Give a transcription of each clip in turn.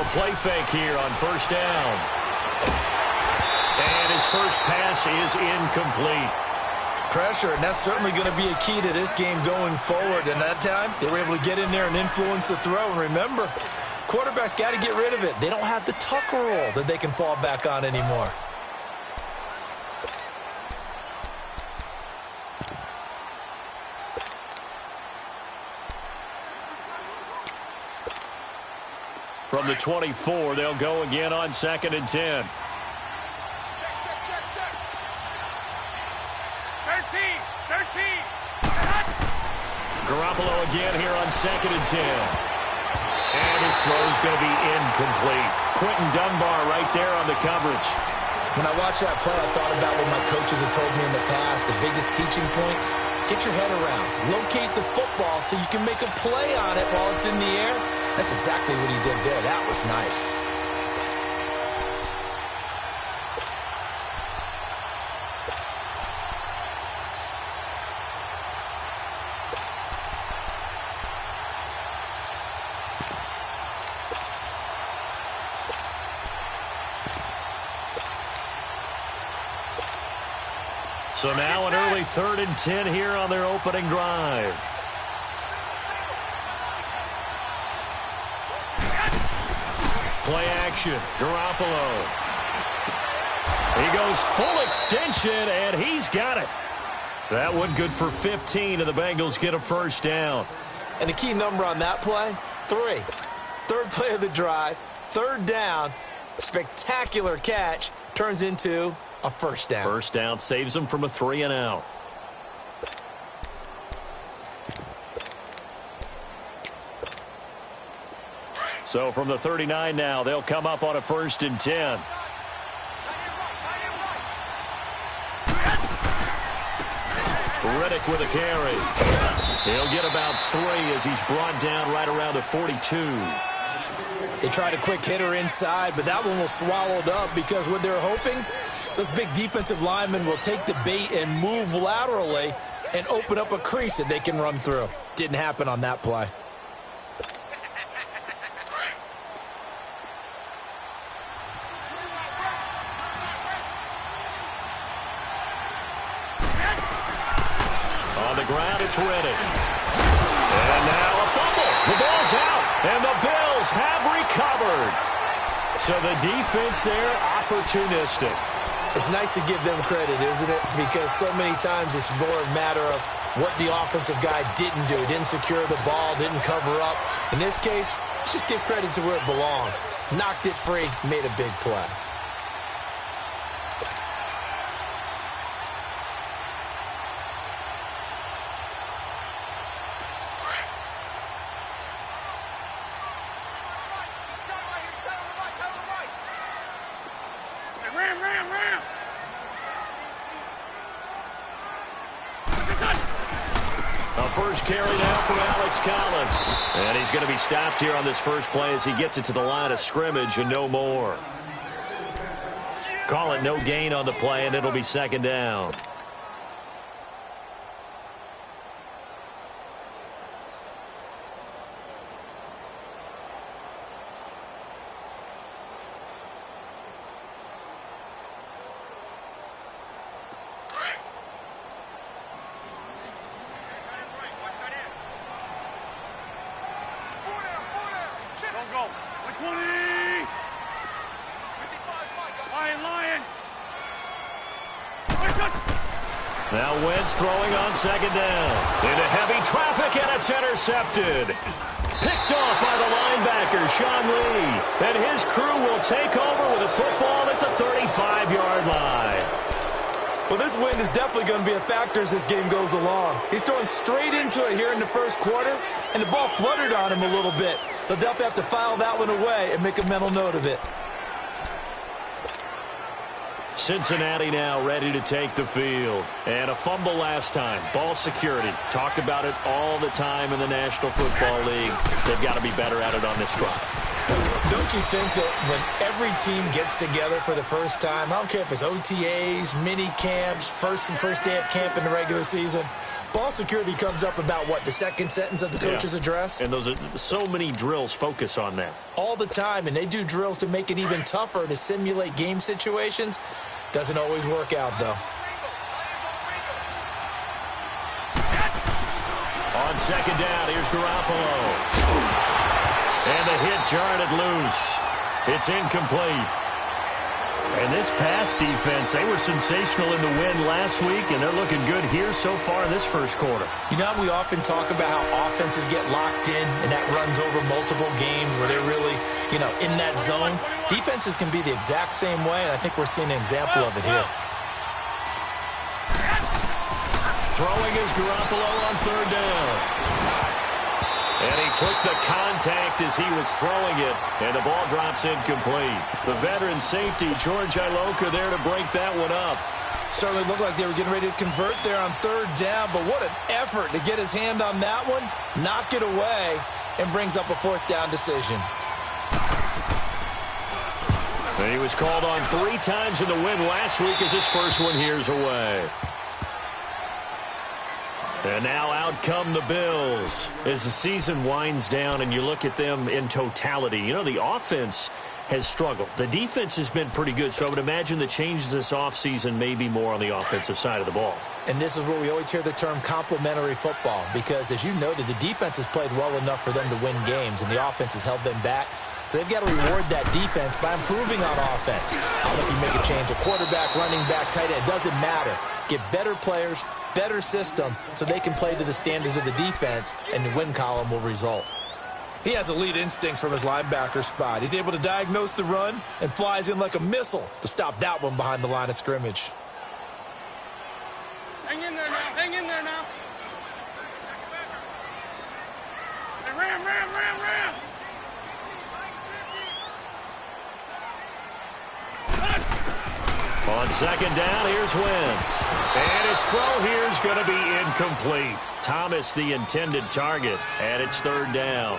a play fake here on first down. And his first pass is incomplete. Pressure, and that's certainly going to be a key to this game going forward. And that time, they were able to get in there and influence the throw. And remember, quarterbacks got to get rid of it. They don't have the tuck roll that they can fall back on anymore. From the 24, they'll go again on 2nd and 10. Garoppolo again here on 2nd and 10. And his throw is going to be incomplete. Quentin Dunbar right there on the coverage. When I watched that play, I thought about what my coaches had told me in the past. The biggest teaching point, get your head around. Locate the football so you can make a play on it while it's in the air. That's exactly what he did there. That was nice. So now an early 3rd and 10 here on their opening drive. Play action, Garoppolo. He goes full extension, and he's got it. That one good for 15, and the Bengals get a first down. And the key number on that play, 3. 3rd play of the drive, 3rd down, spectacular catch, turns into a first down. First down saves them from a 3 and out. So from the 39 now, they'll come up on a 1st and 10. Reddick with a carry. He'll get about 3 as he's brought down right around the 42. They tried a quick hitter inside, but that one was swallowed up because what they're hoping, those big defensive linemen will take the bait and move laterally and open up a crease that they can run through. Didn't happen on that play. On the ground, it's Reddick. And now a fumble. The ball's out, and the Bills have recovered. So the defense there, opportunistic. It's nice to give them credit, isn't it? Because so many times it's more a matter of what the offensive guy didn't do. Didn't secure the ball, didn't cover up. In this case, let's just give credit to where it belongs. Knocked it free, made a big play. First carry now for Alex Collins. And he's going to be stopped here on this first play as he gets it to the line of scrimmage and no more. Call it no gain on the play, and it'll be 2nd down. Now Wentz throwing on 2nd down. Into heavy traffic, and it's intercepted. Picked off by the linebacker, Sean Lee. And his crew will take over with a football at the 35-yard line. Well, this wind is definitely going to be a factor as this game goes along. He's throwing straight into it here in the first quarter, and the ball fluttered on him a little bit. They'll definitely have to file that one away and make a mental note of it. Cincinnati now ready to take the field. And a fumble last time. Ball security. Talk about it all the time in the National Football League. They've got to be better at it on this drive. Don't you think that when every team gets together for the first time, I don't care if it's OTAs, mini camps, first day of camp in the regular season, Ball security comes up about, what, the second sentence of the coach's address? And those are so many drills focus on that. All the time, and they do drills to make it even tougher to simulate game situations. Doesn't always work out, though. On second down, here's Garoppolo. And the hit jarred it loose. It's incomplete. And this pass defense, they were sensational in the win last week, and they're looking good here so far in this first quarter. You know, we often talk about how offenses get locked in, and that runs over multiple games where they're really, in that zone. Defenses can be the exact same way, and I think we're seeing an example of it here. Throwing is Garoppolo on third down. And he took the contact as he was throwing it, and the ball drops incomplete. The veteran safety, George Iloka, there to break that one up. Certainly looked like they were getting ready to convert there on third down, but what an effort to get his hand on that one, knock it away, and brings up a fourth down decision. And he was called on 3 times in the win last week as his first one here's away. And now out come the Bills. As the season winds down and you look at them in totality, the offense has struggled. The defense has been pretty good, so I would imagine the changes this offseason may be more on the offensive side of the ball. And this is where we always hear the term complementary football because, as you noted, the defense has played well enough for them to win games, and the offense has held them back. So they've got to reward that defense by improving on offense. I don't know if you make a change, a quarterback, running back, tight end, it doesn't matter. Get better players, better system, so they can play to the standards of the defense, and the win column will result. He has elite instincts from his linebacker spot. He's able to diagnose the run and flies in like a missile to stop that one behind the line of scrimmage. Hang in there now. Hang in there now. Hey, ram. On second down, here's Wentz. And his throw here is going to be incomplete. Thomas, the intended target, and it's third down.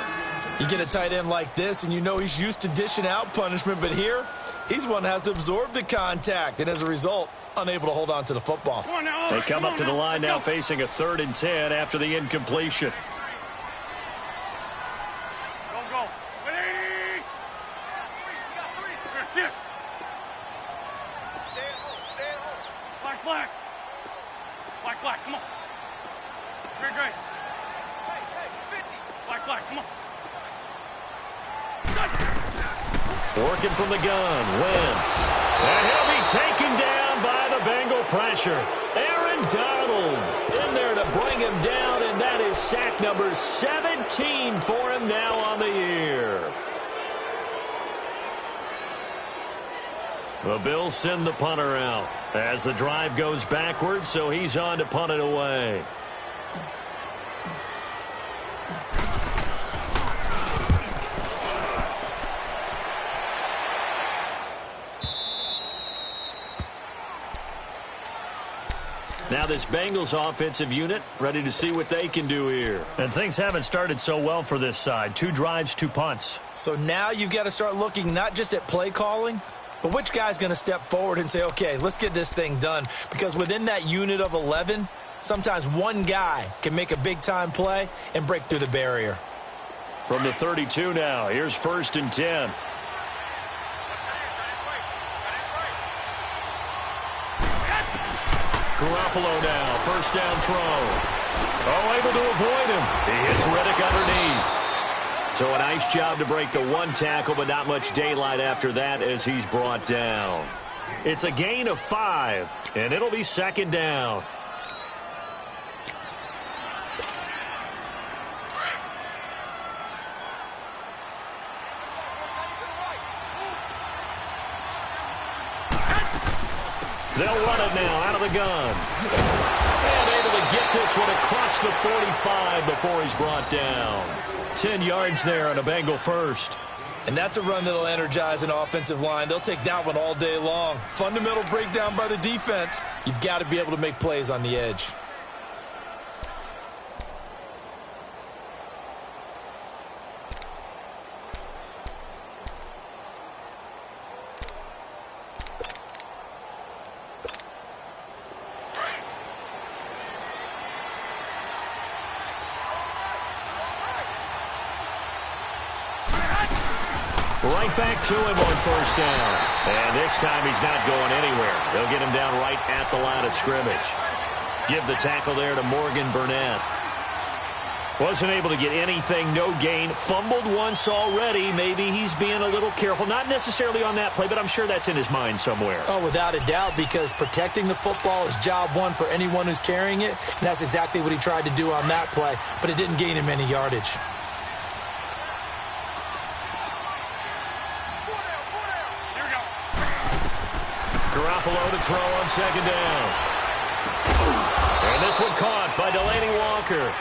You get a tight end like this, and you know he's used to dishing out punishment, but here, he's the one that has to absorb the contact, and as a result, unable to hold on to the football. They come up to the line now facing a 3rd and 10 after the incompletion. Go. Ready? Here, sit. Black, come on. Great. Black, come on. Working from the gun, Wentz. And he'll be taken down by the Bengal pressure. Aaron Donald in there to bring him down, and that is sack number 17 for him now on the year. The Bills send the punter out as the drive goes backwards, so he's on to punt it away. Now this Bengals offensive unit ready to see what they can do here. And things haven't started so well for this side. 2 drives, 2 punts. So now you've got to start looking not just at play calling, but which guy's going to step forward and say, okay, let's get this thing done. Because within that unit of 11, sometimes one guy can make a big-time play and break through the barrier. From the 32 now, here's 1st and 10. Garoppolo now, 1st down throw. Able to avoid him. He hits Riddick underneath. So a nice job to break the 1 tackle, but not much daylight after that as he's brought down. It's a gain of 5, and it'll be 2nd down. They'll run it now out of the gun. And able to get this one across the 45 before he's brought down. 10 yards there on a Bengal first. And that's a run that'll energize an offensive line. They'll take that one all day long. Fundamental breakdown by the defense. You've got to be able to make plays on the edge. right back to him on first down. And this time he's not going anywhere. They'll get him down right at the line of scrimmage. Give the tackle there to Morgan Burnett. Wasn't able to get anything, no gain. Fumbled once already. Maybe he's being a little careful. Not necessarily on that play, but I'm sure that's in his mind somewhere. Oh, without a doubt, because protecting the football is job one for anyone who's carrying it. And that's exactly what he tried to do on that play, but it didn't gain him any yardage. Garoppolo to throw on second down. And this one caught by Delaney Walker.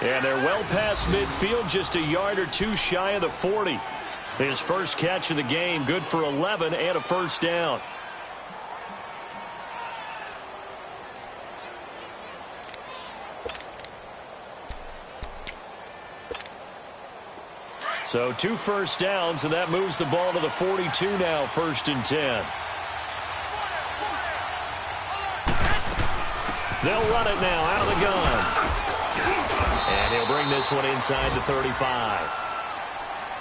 And they're well past midfield, just a yard or two shy of the 40. His first catch of the game, good for 11 and a first down. So 2 first downs, and that moves the ball to the 42 now, 1st and 10. They'll run it now out of the gun. And he'll bring this one inside the 35.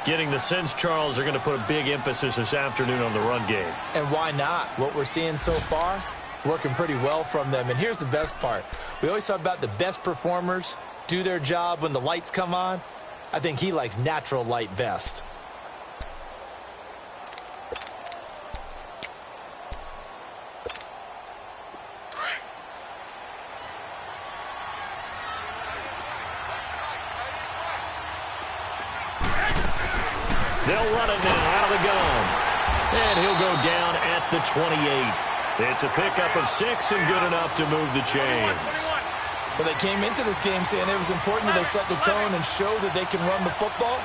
Getting the sense, Charles, are going to put a big emphasis this afternoon on the run game. And why not? What we're seeing so far is working pretty well from them. And here's the best part. We always talk about the best performers do their job when the lights come on. I think he likes natural light best. They'll run it now out of the gun. And he'll go down at the 28. It's a pickup of 6 and good enough to move the chains. Well, they came into this game saying it was important that they set the tone and show that they can run the football.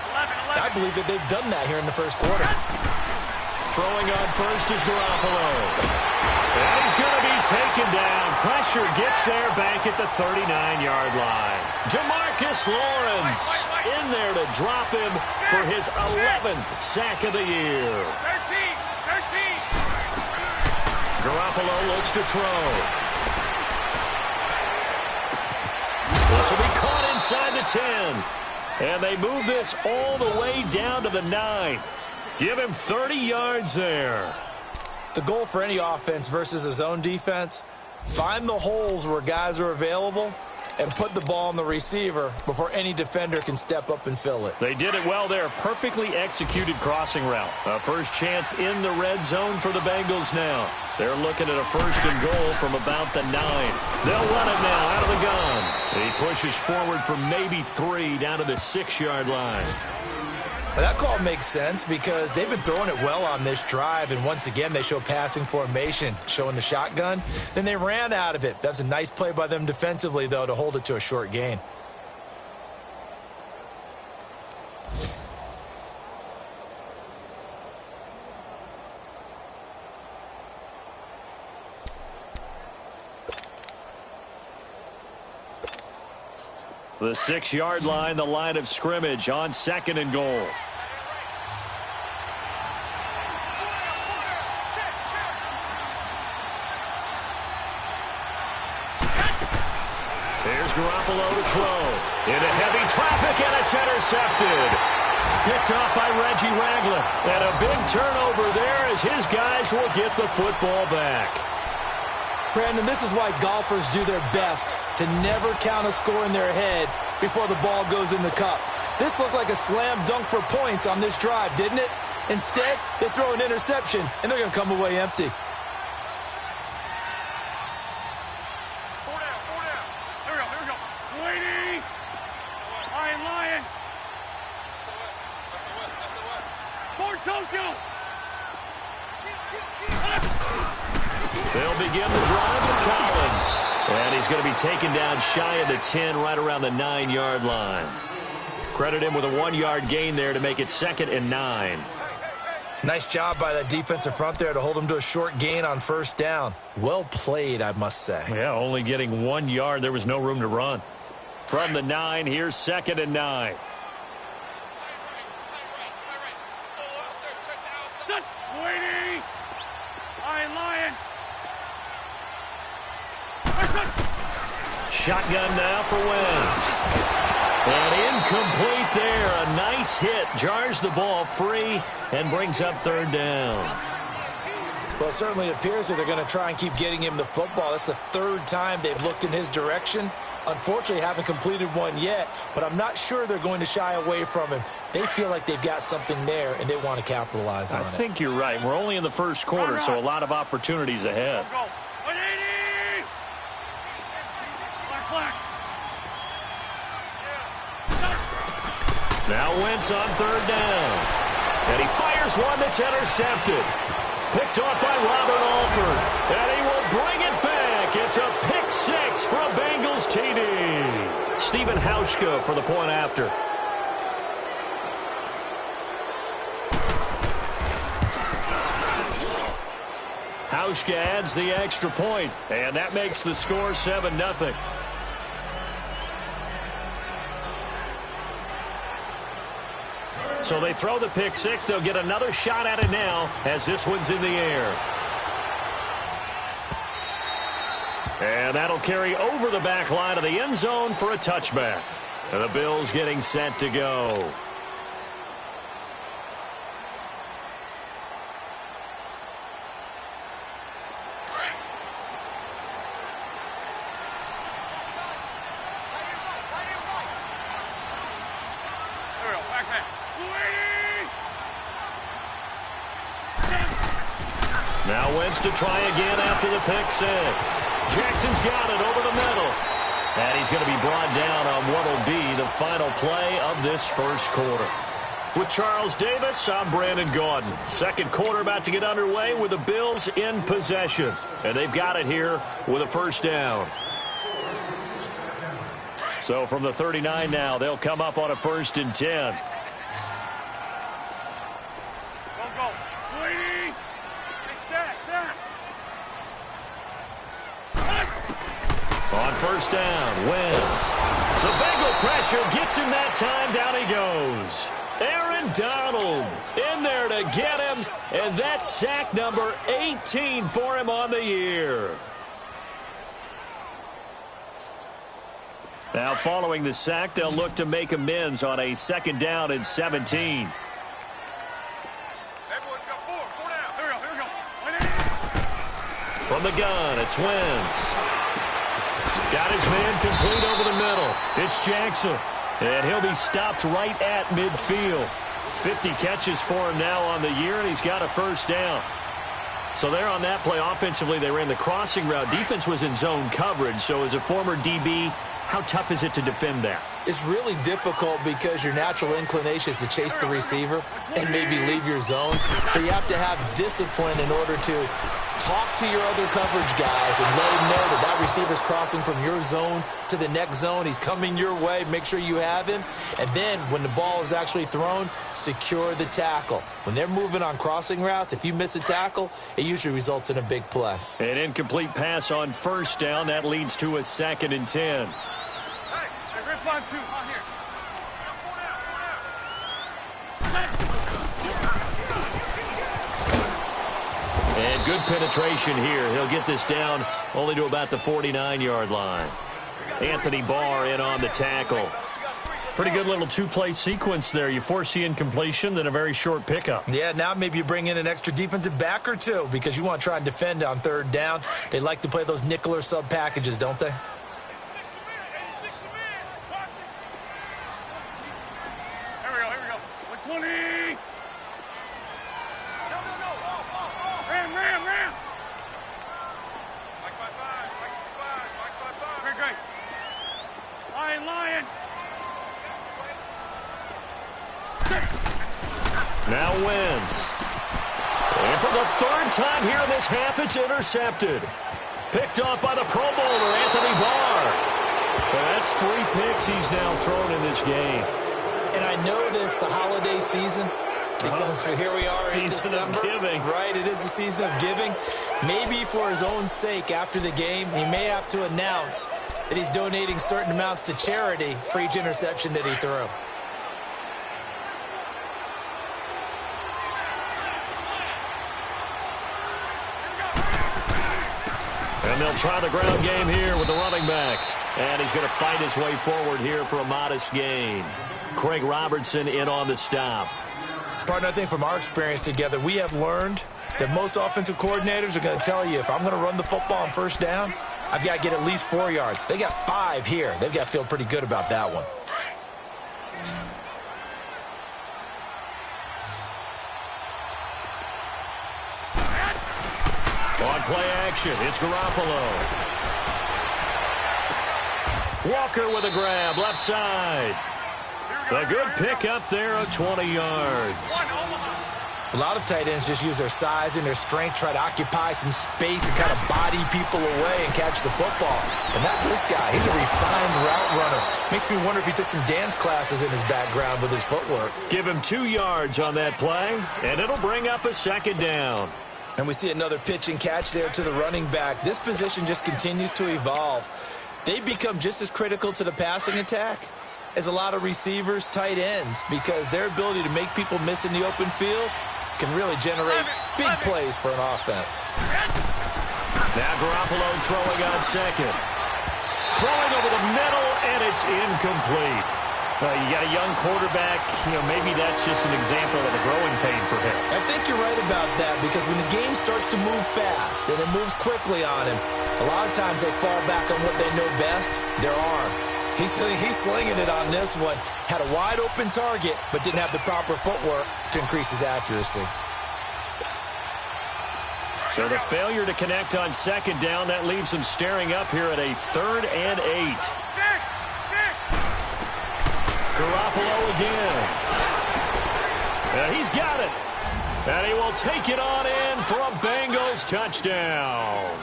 I believe that they've done that here in the first quarter. Throwing on first is Garoppolo. And he's going to be taken down. Pressure gets there back at the 39-yard line. DeMarcus Lawrence in there to drop him for his 11th sack of the year. 13. Garoppolo looks to throw. This will be caught inside the 10. And they move this all the way down to the 9. Give him 30 yards there. The goal for any offense versus his own defense, find the holes where guys are available and put the ball on the receiver before any defender can step up and fill it. They did it well there. Perfectly executed crossing route. A first chance in the red zone for the Bengals now. They're looking at a 1st and goal from about the 9. They'll run it now out of the gun. He pushes forward for maybe 3 down to the 6-yard line. Well, that call makes sense because they've been throwing it well on this drive, and once again they show passing formation, showing the shotgun. Then they ran out of it. That's a nice play by them defensively, though, to hold it to a short gain. The 6-yard line, the line of scrimmage on 2nd and goal. Here's Garoppolo to throw. Into heavy traffic, and it's intercepted. Picked off by Reggie Ragland. And a big turnover there as his guys will get the football back. Brandon, this is why golfers do their best to never count a score in their head before the ball goes in the cup. This looked like a slam dunk for points on this drive, didn't it? Instead, they throw an interception, and they're going to come away empty. Four down. Here we go. Waiting. Lion. Fort Tokyo. They'll begin the drive with Collins. And he's going to be taken down shy of the 10, right around the 9-yard line. Credit him with a 1-yard gain there to make it 2nd and 9. Nice job by that defensive front there to hold him to a short gain on 1st down. Well played, I must say. Yeah, only getting 1 yard. There was no room to run. From the 9, here's 2nd and 9. Waiting. Lion. Shotgun now for Wentz. And incomplete there. A nice hit. Jars the ball free and brings up third down. Well, it certainly appears that they're going to try and keep getting him the football. That's the third time they've looked in his direction. Unfortunately, haven't completed one yet, but I'm not sure they're going to shy away from him. They feel like they've got something there, and they want to capitalize on it. I think you're right. We're only in the first quarter, so a lot of opportunities ahead. Go. 180. Black. Now Wentz on third down. And he fires one that's intercepted. Picked off by Robert Alford. And he will bring it back. It's a pick six from Bengals TD. Stephen Hauschka for the point after. Hauschka adds the extra point, and that makes the score 7-0. So they throw the pick six. They'll get another shot at it now as this one's in the air. And that'll carry over the back line of the end zone for a touchback. And the Bills getting set to go. Now Wentz to try again after the pick six. Jackson's got it over the middle. And he's going to be brought down on what will be the final play of this first quarter. With Charles Davis, I'm Brandon Gaudin. Second quarter about to get underway with the Bills in possession. And they've got it here with a first down. So from the 39 now, they'll come up on a 1st and 10. On first down, Wentz. The Bengal pressure gets him that time. Down he goes. Aaron Donald in there to get him. And that's sack number 18 for him on the year. Now following the sack, they'll look to make amends on a 2nd down and 17. From the gun, it's Wentz. Got his man complete over the middle. It's Jackson. And he'll be stopped right at midfield. 50 catches for him now on the year, and he's got a first down. So there on that play, offensively, they ran the crossing route. Defense was in zone coverage. So as a former DB, how tough is it to defend that? It's really difficult because your natural inclination is to chase the receiver and maybe leave your zone. So you have to have discipline in order to talk to your other coverage guys and let him know that that receiver's crossing from your zone to the next zone. He's coming your way. Make sure you have him. And then when the ball is actually thrown, secure the tackle. When they're moving on crossing routes, if you miss a tackle, it usually results in a big play. An incomplete pass on first down. That leads to a 2nd and 10. Red 5-2 on here. And good penetration here. He'll get this down only to about the 49-yard line. Anthony Barr in on the tackle. Pretty good little two-play sequence there. You force the incompletion, then a very short pickup. Yeah, now maybe you bring in an extra defensive back or two because you want to try and defend on 3rd down. They like to play those nickel or sub packages, don't they? Here we go. 120. Ram. Great. Lion. Now Wentz. And for the 3rd time here in this half, it's intercepted. Picked off by the Pro Bowler, Anthony Barr. And that's 3 picks he's now thrown in this game. And I know this, the holiday season, because here we are in December. Season of giving. Right, it is the season of giving. Maybe for his own sake after the game, he may have to announce that he's donating certain amounts to charity for each interception that he threw. And they'll try the ground game here with the running back. And he's going to fight his way forward here for a modest gain. Craig Robertson in on the stop. Partner, I think from our experience together, we have learned that most offensive coordinators are going to tell you, if I'm going to run the football on first down, I've got to get at least 4 yards. They got 5 here. They've got to feel pretty good about that one. On play action, it's Garoppolo. Walker with a grab, left side. A good pickup there of 20 yards. A lot of tight ends just use their size and their strength, try to occupy some space and kind of body people away and catch the football. But not this guy. He's a refined route runner. Makes me wonder if he took some dance classes in his background with his footwork. Give him 2 yards on that play, and it'll bring up a second down. And we see another pitch and catch there to the running back. This position just continues to evolve. They become just as critical to the passing attack as a lot of receivers, tight ends, because their ability to make people miss in the open field can really generate big plays for an offense. Now Garoppolo throwing on second. Throwing over the middle, and it's incomplete. You got a young quarterback, maybe that's just an example of a growing pain for him. I think you're right about that, because when the game starts to move fast and it moves quickly on him, a lot of times they fall back on what they know best, their arm. He's slinging it on this one. Had a wide open target, but didn't have the proper footwork to increase his accuracy. So the failure to connect on second down, that leaves him staring up here at a 3rd and 8. Garoppolo again. And he's got it. And he will take it on in for a Bengals touchdown.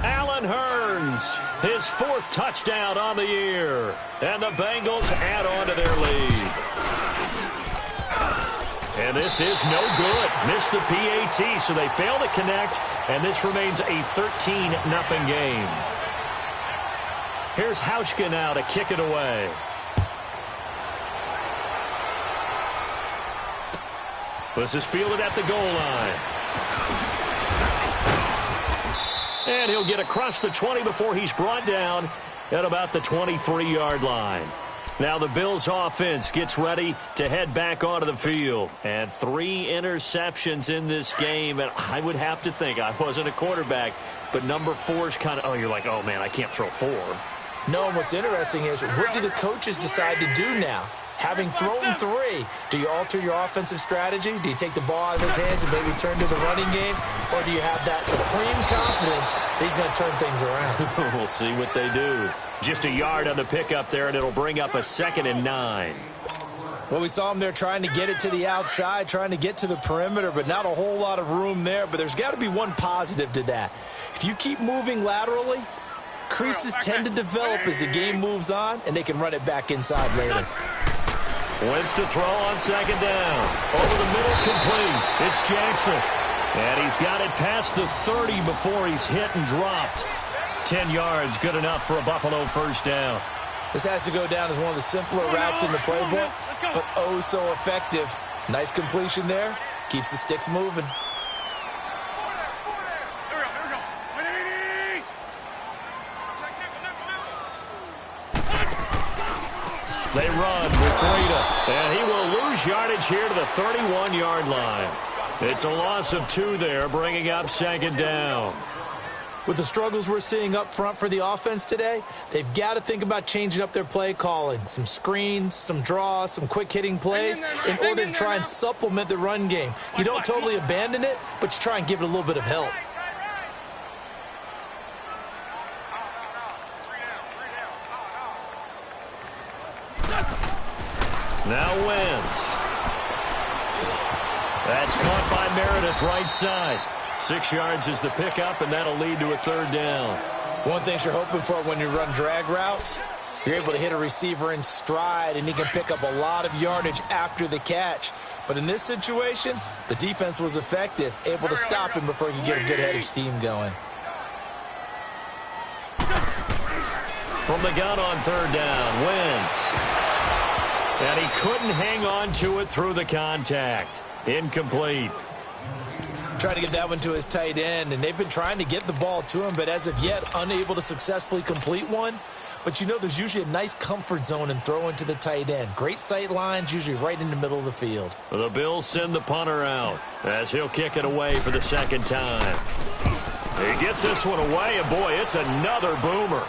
Allen Hurns, his 4th touchdown on the year. And the Bengals add on to their lead. And this is no good. Missed the PAT, so they fail to connect. And this remains a 13-0 game. Here's Hauschka now to kick it away. This is fielded at the goal line. And he'll get across the 20 before he's brought down at about the 23-yard line. Now the Bills offense gets ready to head back onto the field. And 3 interceptions in this game. And I would have to think, I wasn't a quarterback, but number 4 is kind of, you're like, oh, man, I can't throw 4. No, and what's interesting is, what do the coaches decide to do now? Having thrown 3, do you alter your offensive strategy? Do you take the ball out of his hands and maybe turn to the running game? Or do you have that supreme confidence that he's going to turn things around? We'll see what they do. Just a yard on the pickup there, and it'll bring up a 2nd and 9. Well, we saw him there trying to get it to the outside, trying to get to the perimeter, but not a whole lot of room there. But there's got to be one positive to that. If you keep moving laterally, creases tend to develop as the game moves on, and they can run it back inside later. Wentz to throw on second down. Over the middle, complete. It's Jackson. And he's got it past the 30 before he's hit and dropped. 10 yards, good enough for a Buffalo first down. This has to go down as one of the simpler routes in the playbook, but oh so effective. Nice completion there. Keeps the sticks moving. They run with Breida, and he will lose yardage here to the 31-yard line. It's a loss of 2 there, bringing up second down. With the struggles we're seeing up front for the offense today, they've got to think about changing up their play calling. Some screens, some draws, some quick-hitting plays in order to try and supplement the run game. You don't totally abandon it, but you try and give it a little bit of help. Now Wentz. That's caught by Meredith, right side. 6 yards is the pickup, and that'll lead to a 3rd down. One thing you're hoping for when you run drag routes, you're able to hit a receiver in stride, and he can pick up a lot of yardage after the catch. But in this situation, the defense was effective, able to stop him before he could get a good head of steam going. From the gun on 3rd down, Wentz. And he couldn't hang on to it through the contact. Incomplete. Trying to get that one to his tight end, and they've been trying to get the ball to him, but as of yet, unable to successfully complete one. But you know there's usually a nice comfort zone in throwing to the tight end. Great sight lines, usually right in the middle of the field. The Bills send the punter out as he'll kick it away for the second time. He gets this one away, and boy, it's another boomer.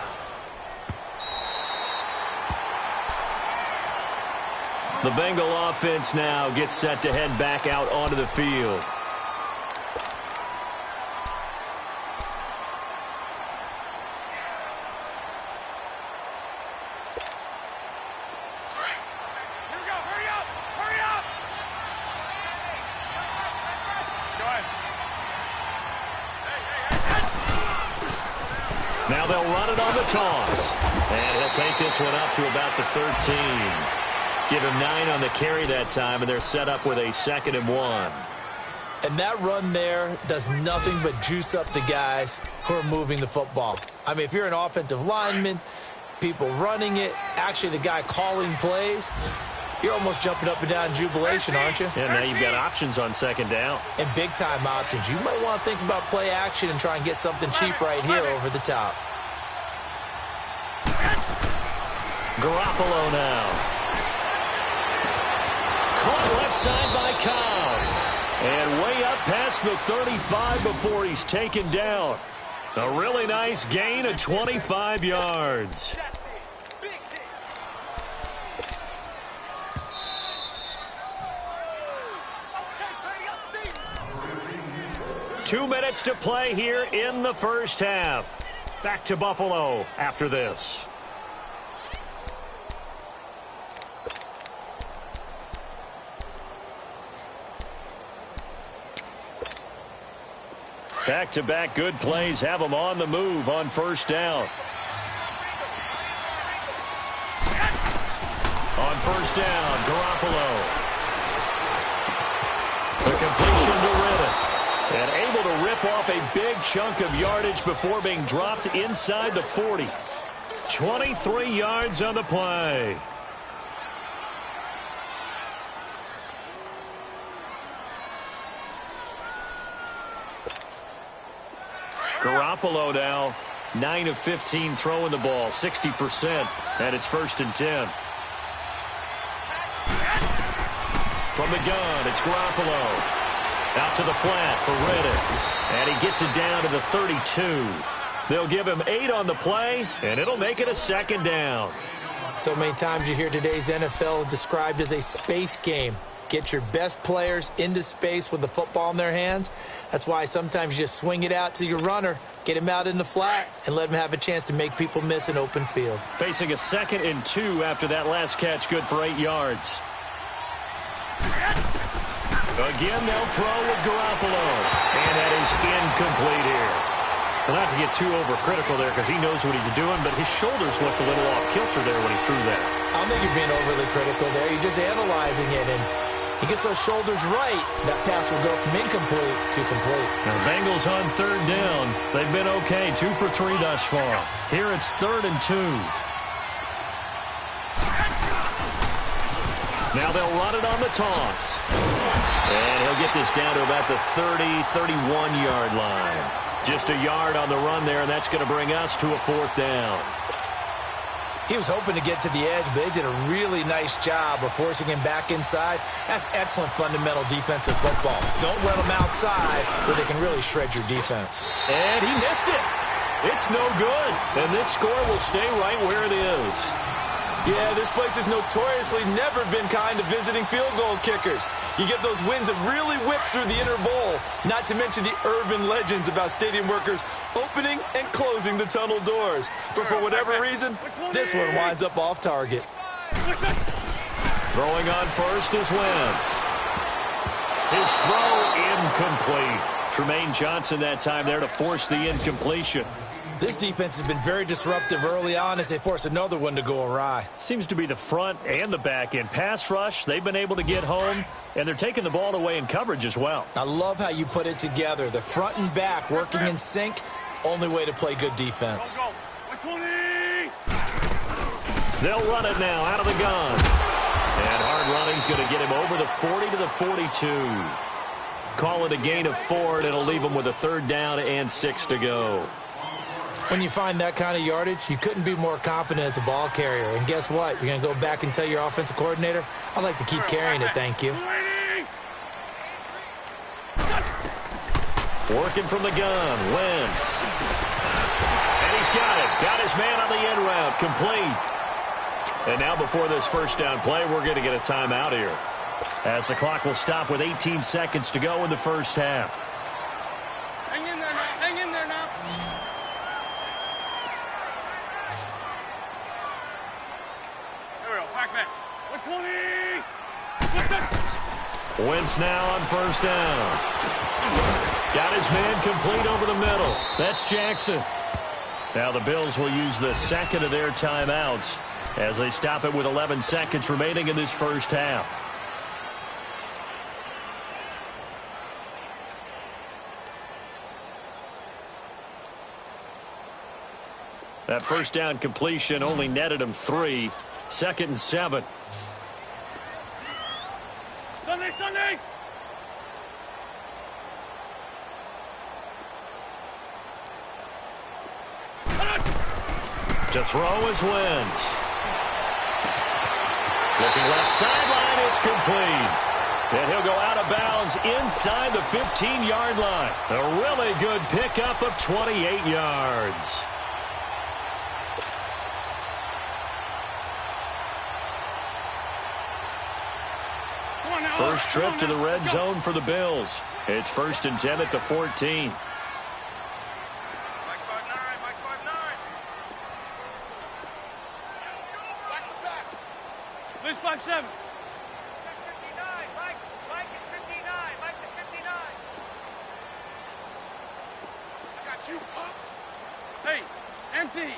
The Bengal offense now gets set to head back out onto the field. Now they'll run it on the toss. And he'll take this one up to about the 13. Give him 9 on the carry that time, and they're set up with a 2nd and 1. And that run there does nothing but juice up the guys who are moving the football. I mean, if you're an offensive lineman, people running it, actually the guy calling plays, you're almost jumping up and down in jubilation, aren't you? Yeah, now you've got options on 2nd down. And big-time options. You might want to think about play action and try and get something cheap right here over the top. Garoppolo now. Caught left side by Cobb. And way up past the 35 before he's taken down. A really nice gain of 25 yards. 2 minutes to play here in the first half. Back to Buffalo after this. Back-to-back good plays have them on the move on first down. On first down, Garoppolo. The completion to Riddick. And able to rip off a big chunk of yardage before being dropped inside the 40. 23 yards on the play. Garoppolo now, 9 of 15 throwing the ball, 60%, and it's 1st and 10. From the gun, it's Garoppolo. Out to the flat for Riddick. And he gets it down to the 32. They'll give him 8 on the play, and it'll make it a 2nd down. So many times you hear today's NFL described as a space game. Get your best players into space with the football in their hands. That's why sometimes you just swing it out to your runner, get him out in the flat, and let him have a chance to make people miss an open field. Facing a 2nd and 2 after that last catch, good for 8 yards. Again, they'll throw with Garoppolo. And that is incomplete here. Well, not to get too overcritical there because he knows what he's doing, but his shoulders looked a little off kilter there when he threw that. I don't think you're being overly critical there. You're just analyzing it, and he gets those shoulders right. That pass will go from incomplete to complete. Now, Bengals on 3rd down. They've been okay, 2 for 3 thus far. Here it's 3rd and 2. Now they'll run it on the toss. And he'll get this down to about the 30, 31-yard line. Just a yard on the run there, and that's going to bring us to a 4th down. He was hoping to get to the edge, but they did a really nice job of forcing him back inside. That's excellent fundamental defensive football. Don't let them outside where they can really shred your defense. And he missed it. It's no good. And this score will stay right where it is. Yeah, this place has notoriously never been kind to visiting field goal kickers. You get those wins that really whip through the inner bowl, not to mention the urban legends about stadium workers opening and closing the tunnel doors. But for whatever reason, this one winds up off target. Throwing on first is Wentz. His throw incomplete. Tremaine Johnson that time there to force the incompletion. This defense has been very disruptive early on as they force another one to go awry. Seems to be the front and the back end. Pass rush, they've been able to get home, and they're taking the ball away in coverage as well. I love how you put it together. The front and back working in sync, only way to play good defense. They'll run it now out of the gun. And hard running's going to get him over the 40 to the 42. call it a gain of 4, and it'll leave them with a 3rd down and 6 to go. When you find that kind of yardage, you couldn't be more confident as a ball carrier. And guess what? You're going to go back and tell your offensive coordinator, I'd like to keep carrying it, thank you. Working from the gun, Wentz. And he's got it. Got his man on the end route, complete. And now before this first down play, we're going to get a timeout here, as the clock will stop with 18 seconds to go in the first half. Hang in there now. Hang in there now. There we go. Back. 120. Wentz now on first down. Got his man complete over the middle. That's Jackson. Now the Bills will use the second of their timeouts as they stop it with 11 seconds remaining in this first half. That first down completion only netted him 3. 2nd and 7. Sunday. To throw is Wentz. Looking left sideline, it's complete. And he'll go out of bounds inside the 15-yard line. A really good pickup of 28 yards. First trip to the red zone for the Bills. It's 1st and 10 at the 14. This 5-7. Mike is 59. Mike to 59. I got you, Pop. Hey, empty.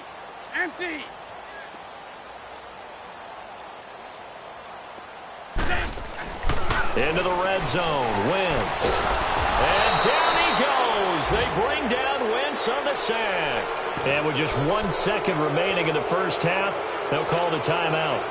Into the red zone, Wentz. And down he goes. They bring down Wentz on the sack. And with just 1 second remaining in the first half, they'll call the timeout.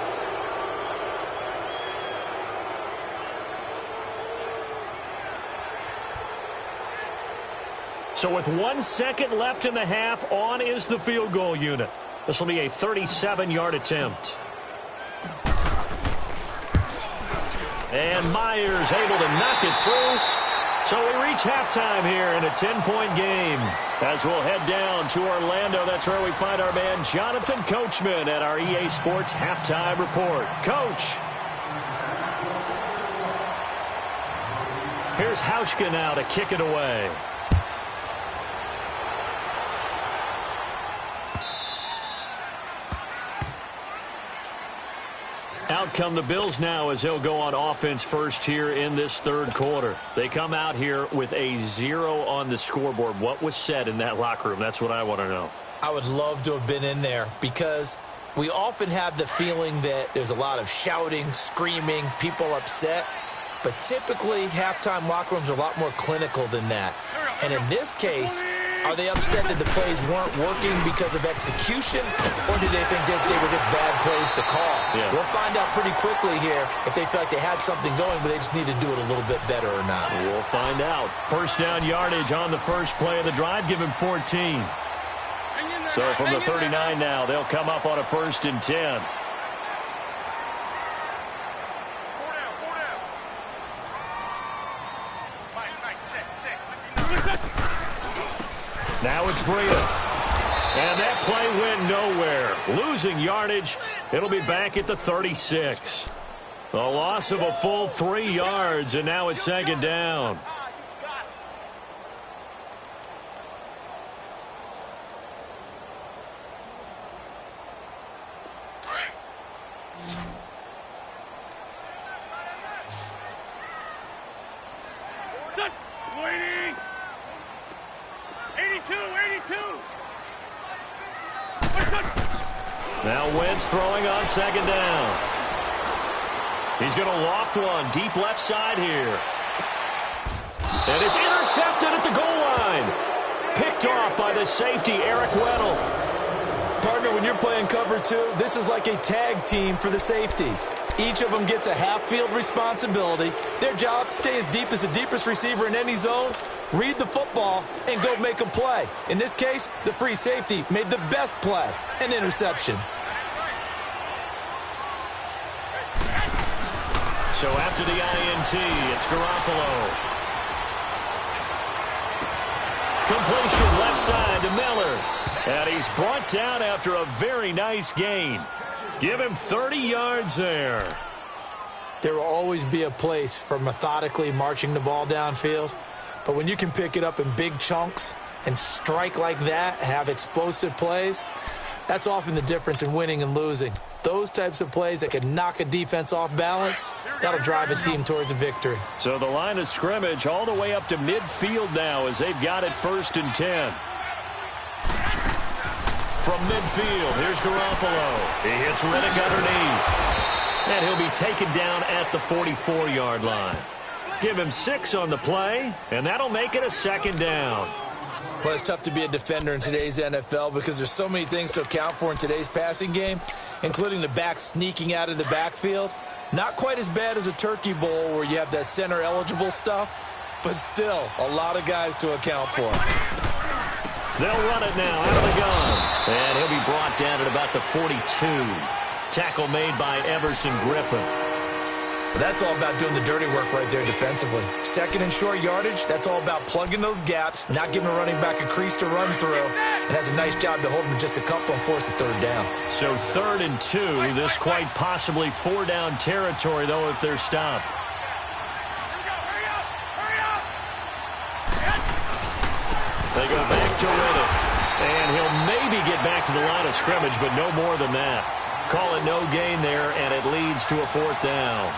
So with 1 second left in the half, on is the field goal unit. This will be a 37-yard attempt. And Myers able to knock it through. So we reach halftime here in a 10-point game. As we'll head down to Orlando, that's where we find our man Jonathan Coachman at our EA Sports Halftime Report. Coach. Here's Hauschka now to kick it away. Out come the Bills now as they'll go on offense first here in this 3rd quarter. They come out here with a 0 on the scoreboard. What was said in that locker room? That's what I want to know. I would love to have been in there because we often have the feeling that there's a lot of shouting, screaming, people upset. But typically, halftime locker rooms are a lot more clinical than that. And in this case, are they upset that the plays weren't working because of execution, or do they think they were just bad plays to call? Yeah. We'll find out pretty quickly here if they feel like they had something going, but they just need to do it a little bit better or not. We'll find out. First down yardage on the first play of the drive. Give him 14. So from the 39 now, they'll come up on a 1st and 10. Now it's Breida. And that play went nowhere. Losing yardage. It'll be back at the 36. A loss of a full 3 yards, and now it's 2nd down. Waiting. 82. Now Wentz throwing on 2nd down. He's going to loft one deep left side here. And it's intercepted at the goal line. Picked off by the safety, Eric Weddle. Partner, when you're playing cover two, this is like a tag team for the safeties. Each of them gets a half-field responsibility. Their job, stay as deep as the deepest receiver in any zone, read the football, and go make a play. In this case, the free safety made the best play, an interception. So after the INT, it's Garoppolo. Completion left side to Miller. And he's brought down after a very nice gain. Give him 30 yards there. There will always be a place for methodically marching the ball downfield. But when you can pick it up in big chunks and strike like that, have explosive plays, that's often the difference in winning and losing. Those types of plays that can knock a defense off balance, that'll drive a team towards a victory. So the line of scrimmage all the way up to midfield now as they've got it 1st and 10. From midfield, here's Garoppolo. He hits Riddick underneath. And he'll be taken down at the 44-yard line. Give him 6 on the play, and that'll make it a 2nd down. Well, it's tough to be a defender in today's NFL because there's so many things to account for in today's passing game, including the back sneaking out of the backfield. Not quite as bad as a turkey bowl where you have that center-eligible stuff, but still a lot of guys to account for. They'll run it now out of the gun. And he'll be brought down at about the 42. Tackle made by Everson Griffin. That's all about doing the dirty work right there defensively. 2nd and short yardage, that's all about plugging those gaps, not giving a running back a crease to run through, and has a nice job to hold him just a couple and force a 3rd down. So 3rd and 2, this quite possibly 4-down territory, though, if they're stopped. They go back to Riddick, and he'll maybe get back to the line of scrimmage, but no more than that. Call it no gain there, and it leads to a 4th down.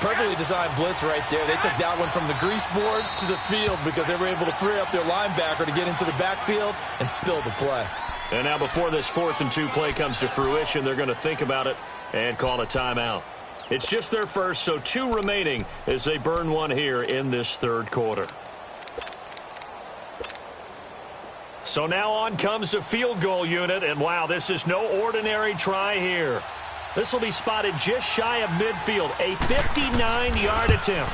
Perfectly designed blitz right there. They took that one from the grease board to the field because they were able to free up their linebacker to get into the backfield and spill the play. And now before this 4th and 2 play comes to fruition, they're going to think about it and call a timeout. It's just their first, so 2 remaining as they burn one here in this 3rd quarter. So now on comes the field goal unit, and wow, this is no ordinary try here. This will be spotted just shy of midfield, a 59-yard attempt.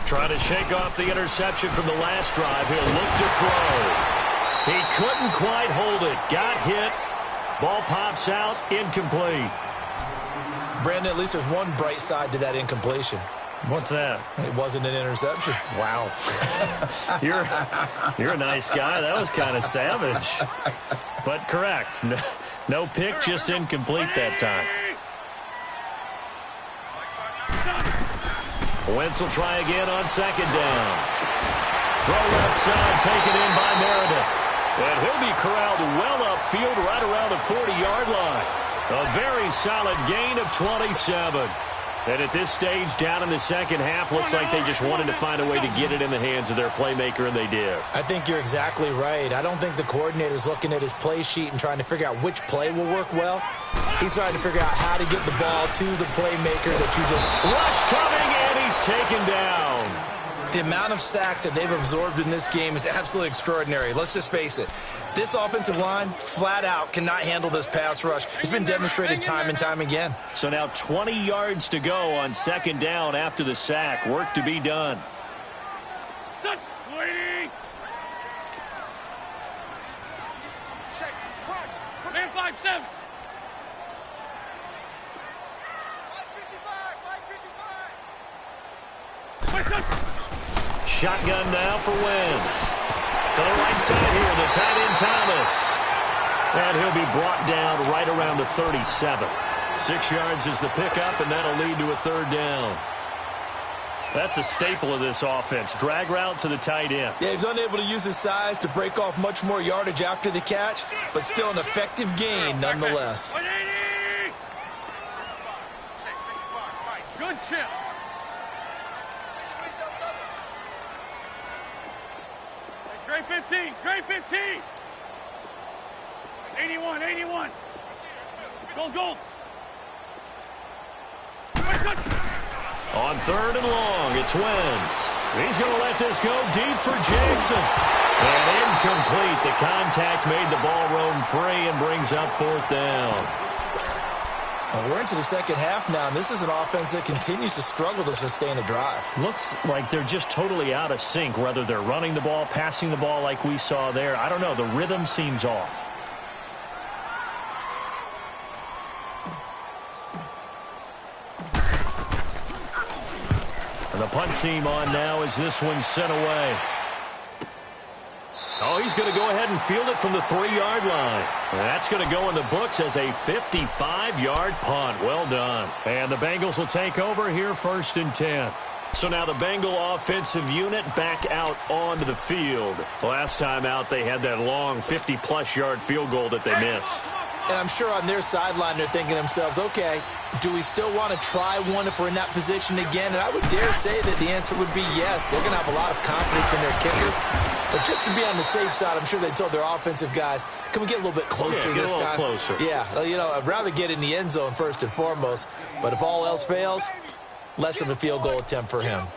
Trying to shake off the interception from the last drive. He'll look to throw. He couldn't quite hold it. Got hit. Ball pops out. Incomplete. Brandon, at least there's one bright side to that incompletion. What's that? It wasn't an interception. Wow. You're a nice guy. That was kind of savage. But correct. No pick, just incomplete that time. Wentz will try again on 2nd down. Throw left side, taken in by Meredith. And he'll be corralled well upfield right around the 40-yard line. A very solid gain of 27. And at this stage, down in the 2nd half, looks like they just wanted to find a way to get it in the hands of their playmaker, and they did. I think you're exactly right. I don't think the coordinator's looking at his play sheet and trying to figure out which play will work well. He's trying to figure out how to get the ball to the playmaker that you just... Rush coming, and he's taken down. The amount of sacks that they've absorbed in this game is absolutely extraordinary. Let's just face it. This offensive line, flat out, cannot handle this pass rush. It's been demonstrated time and time again. So now 20 yards to go on 2nd down after the sack. Work to be done. Man 5-7. Shotgun now for Wentz. To the right side here, the tight end Thomas. And he'll be brought down right around the 37. 6 yards is the pickup, and that'll lead to a third down. That's a staple of this offense. Drag route to the tight end. Yeah, he's unable to use his size to break off much more yardage after the catch, but still an effective gain nonetheless. 180! Good chip. Great 15, great 15. 81, 81. Gold, gold. On 3rd and long, it's Wentz. He's going to let this go deep for Jackson. And incomplete. The contact made the ball roam free and brings up 4th down. Well, we're into the second half now, and this is an offense that continues to struggle to sustain a drive. Looks like they're just totally out of sync, whether they're running the ball, passing the ball like we saw there. I don't know. The rhythm seems off. And the punt team on now as this one's sent away. Oh, he's going to go ahead and field it from the 3-yard line. And that's going to go in the books as a 55-yard punt. Well done. And the Bengals will take over here 1st and 10. So now the Bengal offensive unit back out onto the field. Last time out, they had that long 50-plus yard field goal that they missed. And I'm sure on their sideline they're thinking to themselves, okay, do we still want to try one if we're in that position again? And I would dare say that the answer would be yes. They're going to have a lot of confidence in their kicker. But just to be on the safe side, I'm sure they told their offensive guys, can we get a little bit closer this time? Closer. Yeah, you know, I'd rather get in the end zone first and foremost. But if all else fails, less of a field goal attempt for him.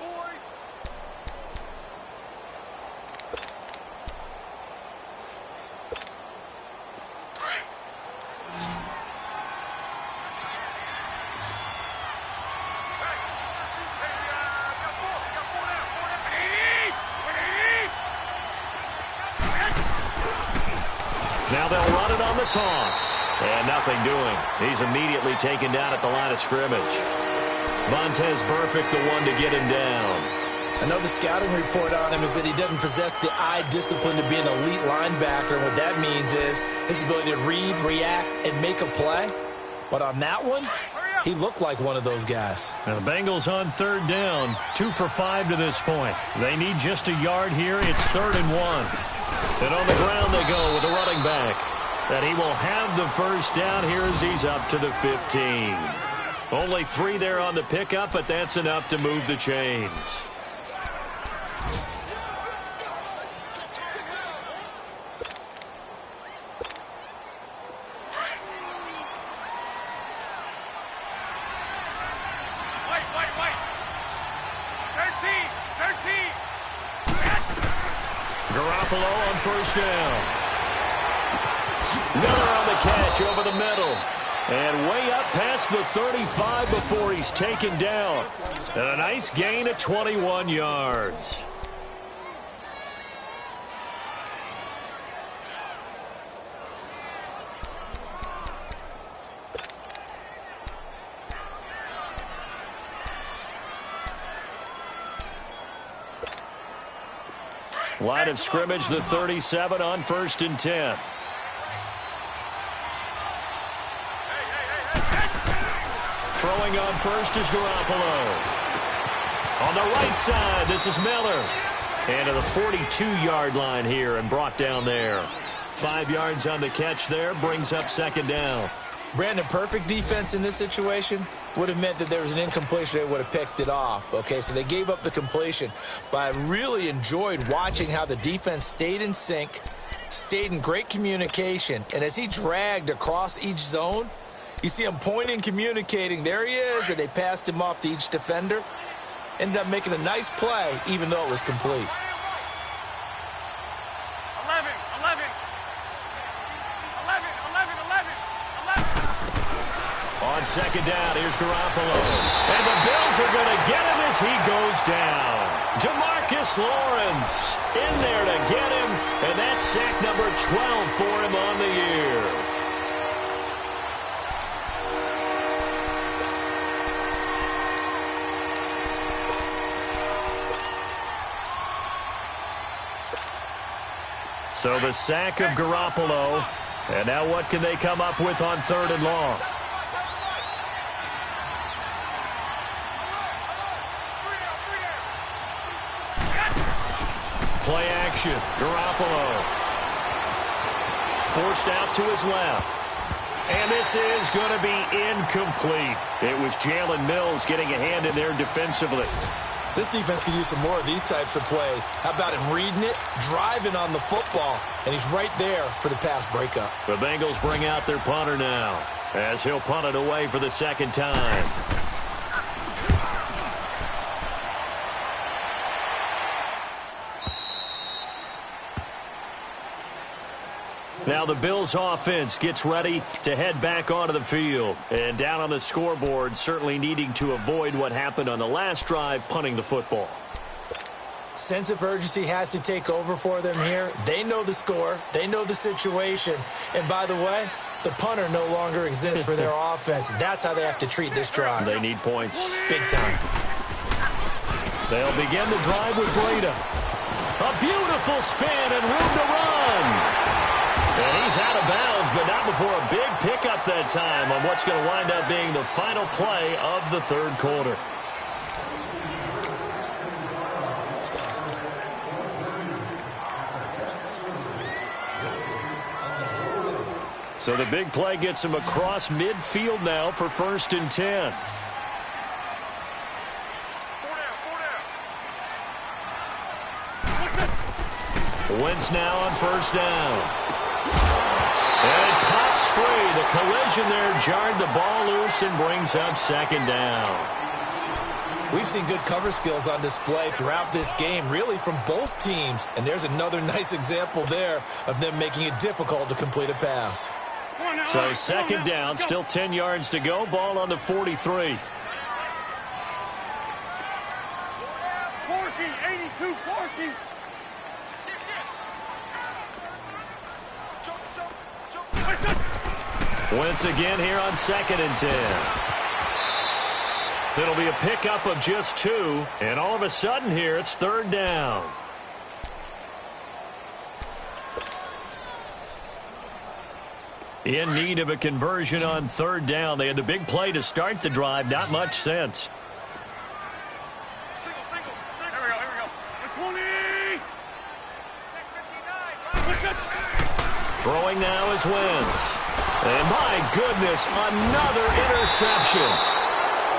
Now they'll run it on the toss. And nothing doing. He's immediately taken down at the line of scrimmage. Vontaze Burfict, the one to get him down. I know the scouting report on him is that he doesn't possess the eye discipline to be an elite linebacker. And what that means is his ability to read, react, and make a play. But on that one, he looked like one of those guys. Now the Bengals on 3rd down. 2 for 5 to this point. They need just a yard here. It's 3rd and 1. And on the ground they go with the running back. And he will have the first down here as he's up to the 15. Only 3 there on the pickup, but that's enough to move the chains. Wait. 13. Garoppolo on 1st down. Miller on the catch over the middle. And way up past the 35 before he's taken down. And a nice gain of 21 yards. Line of scrimmage, the 37 on 1st and 10. Throwing on first is Garoppolo. On the right side, this is Miller. And to the 42-yard line here and brought down there. 5 yards on the catch there, brings up 2nd down. Brandon, perfect defense in this situation would have meant that there was an incompletion. They would have picked it off. Okay, so they gave up the completion. But I really enjoyed watching how the defense stayed in sync, stayed in great communication. And as he dragged across each zone, you see him pointing, communicating. There he is, and they passed him off to each defender. Ended up making a nice play, even though it was complete. 11. On 2nd down, here's Garoppolo. And the Bills are going to get him as he goes down. DeMarcus Lawrence in there to get him, and that's sack number 12 for him on the year. So the sack of Garoppolo. And now what can they come up with on 3rd and long? action. Garoppolo. Forced out to his left. And this is going to be incomplete. It was Jalen Mills getting a hand in there defensively. This defense could use some more of these types of plays. How about him reading it, driving on the football, and he's right there for the pass breakup. The Bengals bring out their punter now as he'll punt it away for the second time. Now the Bills offense gets ready to head back onto the field. And down on the scoreboard, certainly needing to avoid what happened on the last drive, punting the football. Sense of urgency has to take over for them here. They know the score. They know the situation. And by the way, the punter no longer exists for their offense. That's how they have to treat this drive. They need points. Big time. They'll begin the drive with Breda. A beautiful spin and room to run. And he's out of bounds, but not before a big pickup that time on what's going to wind up being the final play of the third quarter. So the big play gets him across midfield now for 1st and 10. Wentz now on 1st down. And it pops free. The collision there jarred the ball loose and brings up 2nd down. We've seen good cover skills on display throughout this game, really from both teams. And there's another nice example there of them making it difficult to complete a pass. So 2nd down, still 10 yards to go. Ball on the 43. 82-14. Wentz again here on 2nd and 10. It'll be a pickup of just 2, and all of a sudden here it's 3rd down. In need of a conversion on 3rd down. They had the big play to start the drive. Not much sense. Here we go. The 20. Throwing now is Wentz. And my goodness, another interception.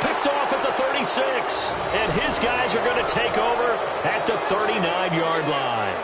Picked off at the 36. And his guys are going to take over at the 39-yard line.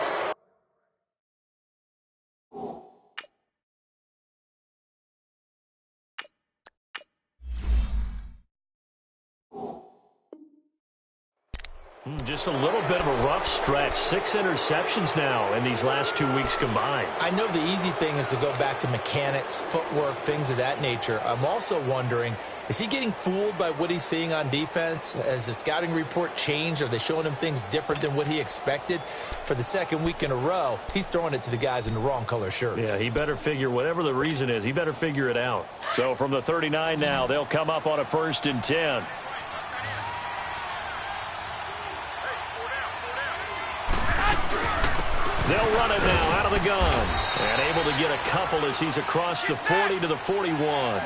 Just a little bit of a rough stretch. 6 interceptions now in these last 2 weeks combined. I know the easy thing is to go back to mechanics, footwork, things of that nature. I'm also wondering, is he getting fooled by what he's seeing on defense? Has the scouting report changed? Are they showing him things different than what he expected? For the 2nd week in a row, he's throwing it to the guys in the wrong color shirts. Yeah, he better figure, whatever the reason is, he better figure it out. So from the 39 now, they'll come up on a 1st and 10. They'll run it now out of the gun. And able to get a couple as he's across the 40 to the 41. Well,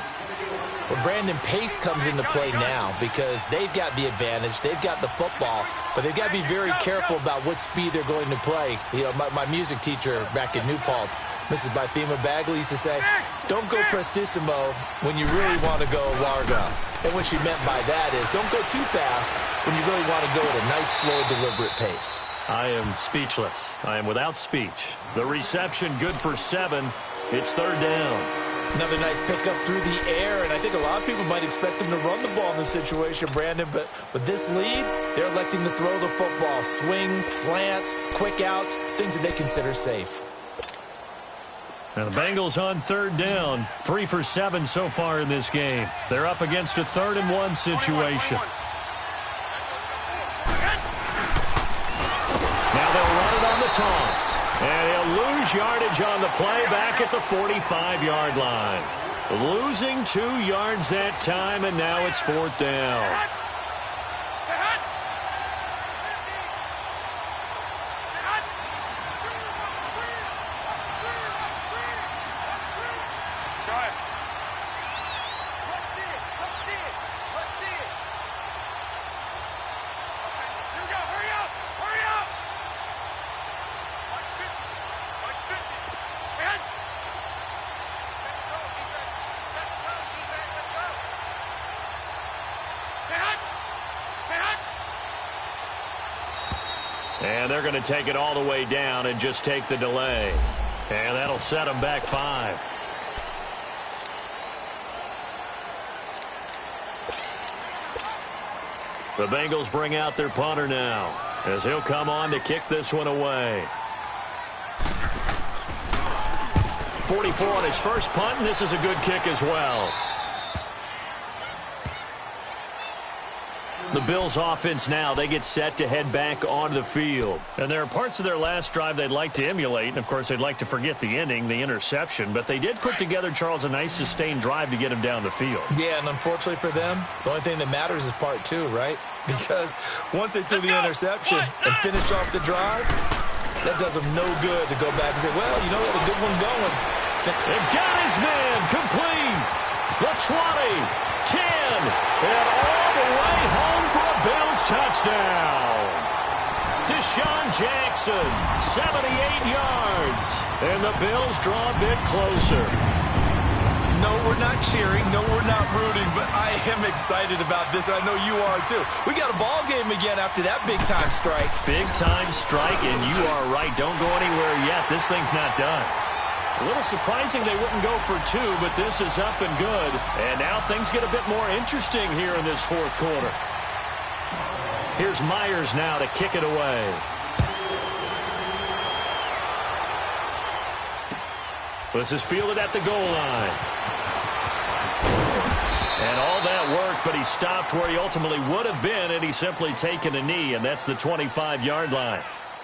Brandon, pace comes into play now because they've got the advantage. They've got the football, but they've got to be very careful about what speed they're going to play. You know, my music teacher back in New Paltz, Mrs. Bythema Bagley, used to say, don't go prestissimo when you really want to go largo. And what she meant by that is don't go too fast when you really want to go at a nice, slow, deliberate pace. I am speechless. I am without speech. The reception good for 7. It's 3rd down. Another nice pickup through the air, and I think a lot of people might expect them to run the ball in this situation, Brandon, but with this lead, they're electing to throw the football. Swings, slants, quick outs, things that they consider safe. Now the Bengals on 3rd down. 3 for 7 so far in this game. They're up against a 3rd and 1 situation. Now they'll run it on the toss. And he'll lose yardage on the play back at the 45-yard line. Losing 2 yards that time, and now it's 4th down. And they're going to take it all the way down and just take the delay. And that'll set them back 5. The Bengals bring out their punter now, as he'll come on to kick this one away. 44 on his first punt, and this is a good kick as well. The Bills offense now, they get set to head back onto the field. And there are parts of their last drive they'd like to emulate. And, of course, they'd like to forget the ending, the interception. But they did put together, Charles, a nice sustained drive to get him down the field. Yeah, and unfortunately for them, the only thing that matters is part 2, right? Because once they threw the interception and finished off the drive, that does them no good to go back and say, well, you know what, a good one going. They've got his man complete. The 20. 10, and all the way home for a Bills touchdown. Deshaun Jackson, 78 yards, and the Bills draw a bit closer. No, we're not cheering. No, we're not rooting, but I am excited about this, and I know you are too. We got a ball game again after that big-time strike. Big-time strike, and you are right. Don't go anywhere yet. This thing's not done. A little surprising they wouldn't go for 2, but this is up and good. And now things get a bit more interesting here in this fourth quarter. Here's Myers now to kick it away. This is fielded at the goal line. And all that work, but he stopped where he ultimately would have been, and he's simply taken a knee, and that's the 25-yard line.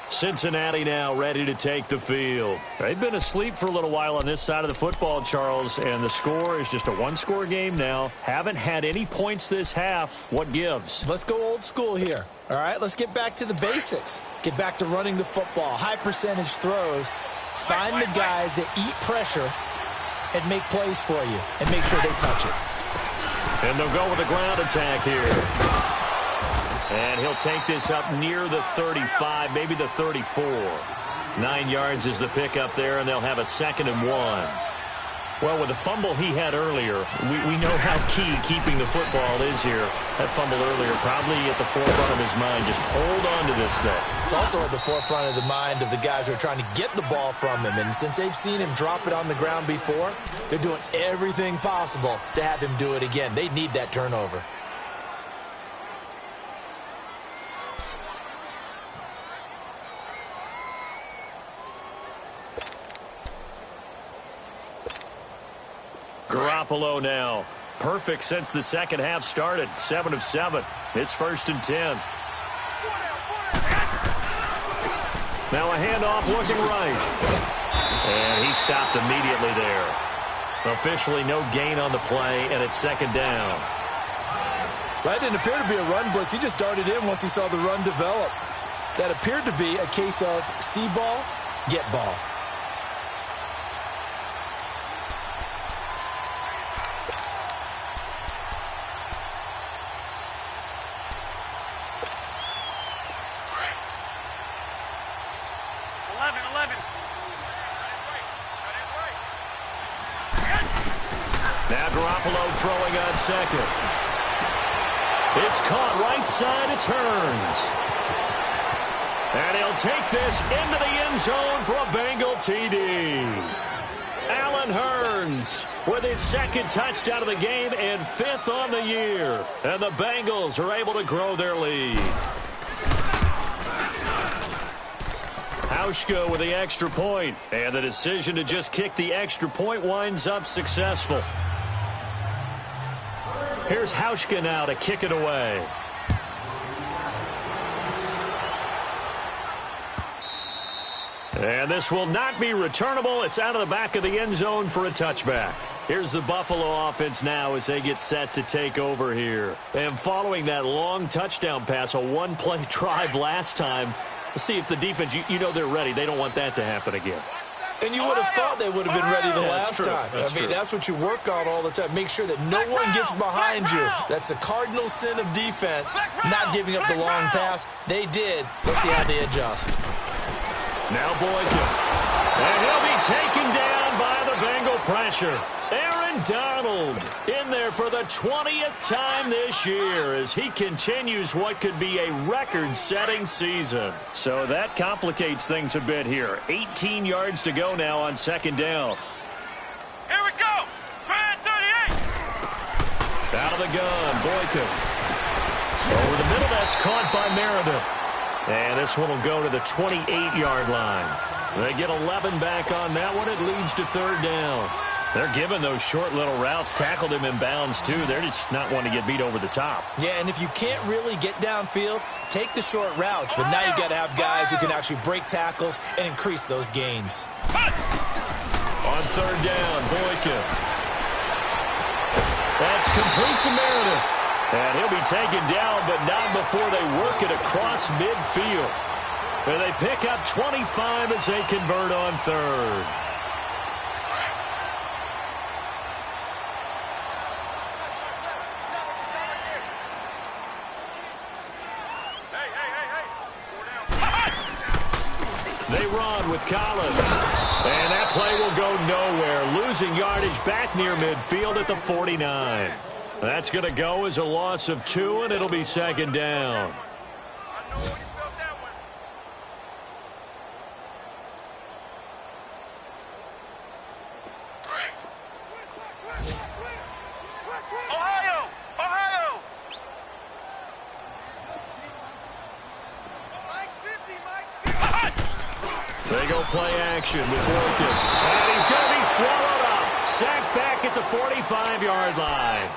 Cincinnati now ready to take the field. They've been asleep for a little while on this side of the football, Charles, and the score is just a one-score game now. Haven't had any points this half. What gives? Let's go old school here. All right, let's get back to the basics. Get back to running the football, high-percentage throws. Find the guys that eat pressure and make plays for you and make sure they touch it. And they'll go with a ground attack here. And he'll take this up near the 35, maybe the 34. 9 yards is the pickup there, and they'll have a 2nd and 1. Well, with the fumble he had earlier, we know how key keeping the football is here. That fumble earlier probably at the forefront of his mind. Just hold on to this thing. It's also at the forefront of the mind of the guys who are trying to get the ball from him. And since they've seen him drop it on the ground before, they're doing everything possible to have him do it again. They need that turnover. Garoppolo now. Perfect since the second half started. 7 of 7. It's 1st and 10. Now a handoff looking right. And he stopped immediately there. Officially no gain on the play, and it's 2nd down. That didn't appear to be a run blitz. He just darted in once he saw the run develop. That appeared to be a case of see ball, get ball. Now Garoppolo throwing on 2nd. It's caught right side, it turns. And he'll take this into the end zone for a Bengal TD. Allen Hurns with his 2nd touchdown of the game and 5th on the year. And the Bengals are able to grow their lead. Hauschka with the extra point, and the decision to just kick the extra point winds up successful. Here's Hauschka now to kick it away. And this will not be returnable. It's out of the back of the end zone for a touchback. Here's the Buffalo offense now as they get set to take over here. And following that long touchdown pass, a one-play drive last time, let's see if the defense, you know they're ready. They don't want that to happen again. And you would have thought they would have been ready the last time. That's what you work on all the time. Make sure that no one gets behind you. That's the cardinal sin of defense, not giving up the long pass. They did. Let's see how they adjust. Now Boykin. And he'll be taken down by the Bengal pressure. Aaron Donald in there for the 20th time this year as he continues what could be a record-setting season. So that complicates things a bit here. 18 yards to go now on second down. Here we go. 38. Out of the gun, Boykin. Over the middle, that's caught by Meredith. And this one will go to the 28-yard line. They get 11 back on that one. It leads to third down. They're giving those short little routes, tackled him in bounds, too. They're just not wanting to get beat over the top. Yeah, and if you can't really get downfield, take the short routes. But now you got to have guys who can actually break tackles and increase those gains. On third down, Boykin. That's complete to Meredith. And he'll be taken down, but not before they work it across midfield. And they pick up 25 as they convert on third. They run with Collins. And that play will go nowhere. Losing yardage back near midfield at the 49. That's going to go as a loss of 2, and it'll be second down. They go play action with Boykin. And he's going to be swallowed up. Sacked back at the 45-yard line.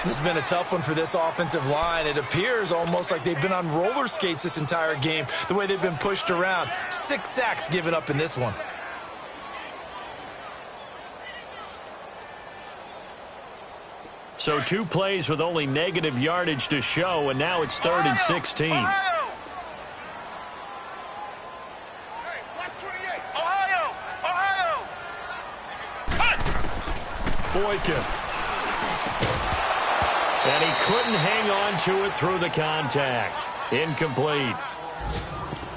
This has been a tough one for this offensive line. It appears almost like they've been on roller skates this entire game, the way they've been pushed around. 6 sacks given up in this one. So 2 plays with only negative yardage to show, and now it's 3rd and 16. Boykin. And he couldn't hang on to it through the contact. Incomplete.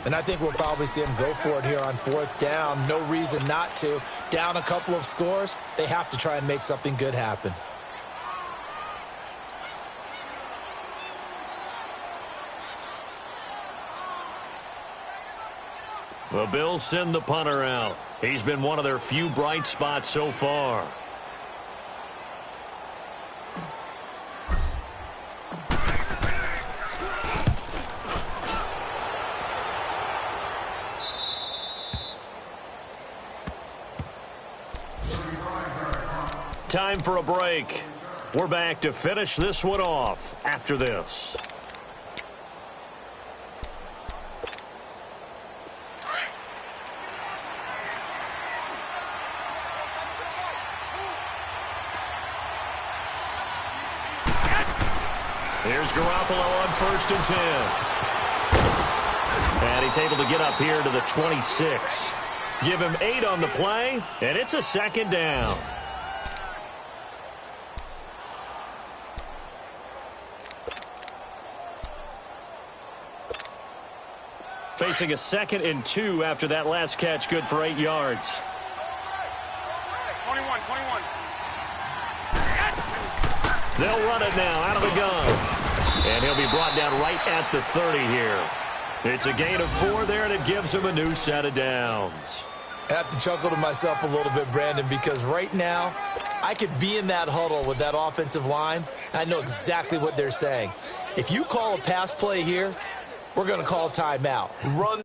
And I think we'll probably see him go for it here on 4th down. No reason not to. Down a couple of scores, they have to try and make something good happen. The Bills send the punter out. He's been one of their few bright spots so far. Time for a break. We're back to finish this one off after this. Here's Garoppolo on 1st and 10. And he's able to get up here to the 26. Give him 8 on the play, and it's a second down. Facing a 2nd and 2 after that last catch, good for 8 yards. 21. They'll run it now out of the gun. And he'll be brought down right at the 30 here. It's a gain of 4 there, and it gives him a new set of downs. I have to chuckle to myself a little bit, Brandon, because right now I could be in that huddle with that offensive line. I know exactly what they're saying. If you call a pass play here, we're going to call timeout. Run.